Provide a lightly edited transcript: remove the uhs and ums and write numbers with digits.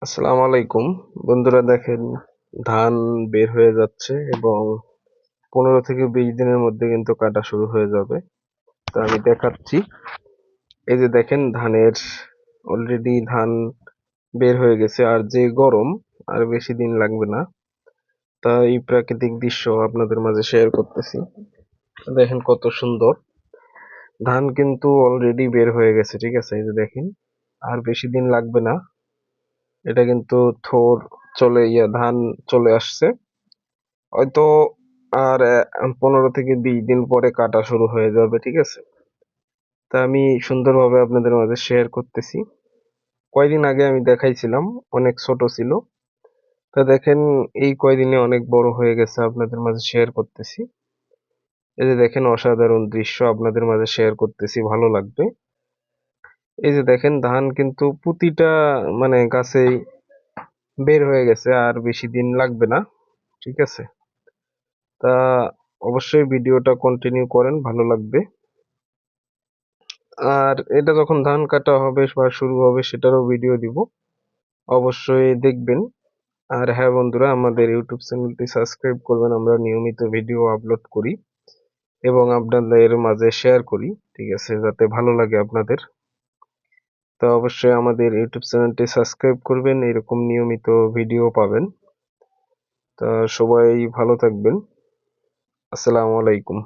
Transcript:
আসসালামু আলাইকুম। বন্ধুরা দেখেন, ধান বের হয়ে যাচ্ছে এবং 15 থেকে 20 দিনের মধ্যে কিন্তু কাটা শুরু হয়ে যাবে। তো আমি দেখাচ্ছি। এই যে দেখেন, ধানের অলরেডি ধান বের হয়ে গেছে, আর যে গরম, আর বেশি দিন লাগবে না। তা এই প্রাকৃতিক দৃশ্য আপনাদের মাঝে শেয়ার করতেছি। দেখেন কত সুন্দর। ধান কিন্তু অলরেডি বের হয়ে গেছে, ঠিক আছে? এই যে দেখেন, আর বেশি দিন লাগবে না। এটা কিন্তু থোর ধান চলে আসছে। হয়তো আর 15 থেকে 20 দিন পরে কাটা শুরু হয়ে যাবে, ঠিক আছে? তা আমি সুন্দরভাবে আপনাদের মাঝে শেয়ার করতেছি। কয়দিন আগে আমি দেখাইছিলাম, অনেক ছোট ছিল। তা দেখেন, এই কয়দিনে অনেক বড় হয়ে গেছে, আপনাদের মাঝে শেয়ার করতেছি। এই যে দেখেন, অসাধারণ দৃশ্য আপনাদের মাঝে শেয়ার করতেছি, ভালো লাগবে। এই যে দেখেন, ধান কিন্তু প্রতিটা গাছেই বের হয়ে গেছে, আর বেশি দিন লাগবে না, ঠিক আছে? তা অবশ্যই ভিডিওটা কন্টিনিউ করেন, ভালো লাগবে। আর এটা যখন ধান কাটা হবে বা শুরু হবে সেটারও ভিডিও দিব, অবশ্যই দেখবেন। আর হ্যাঁ বন্ধুরা, আমাদের ইউটিউব চ্যানেলটি সাবস্ক্রাইব করবেন। আমরা নিয়মিত ভিডিও আপলোড করি এবং আপনাদের মাঝে শেয়ার করি, ঠিক আছে, যাতে ভালো লাগে আপনাদের। তো অবশ্যই আমাদের ইউটিউব চ্যানেলটি সাবস্ক্রাইব করবেন, এরকম নিয়মিত ভিডিও পাবেন। তা সবাই ভালো থাকবেন। আসসালামু আলাইকুম।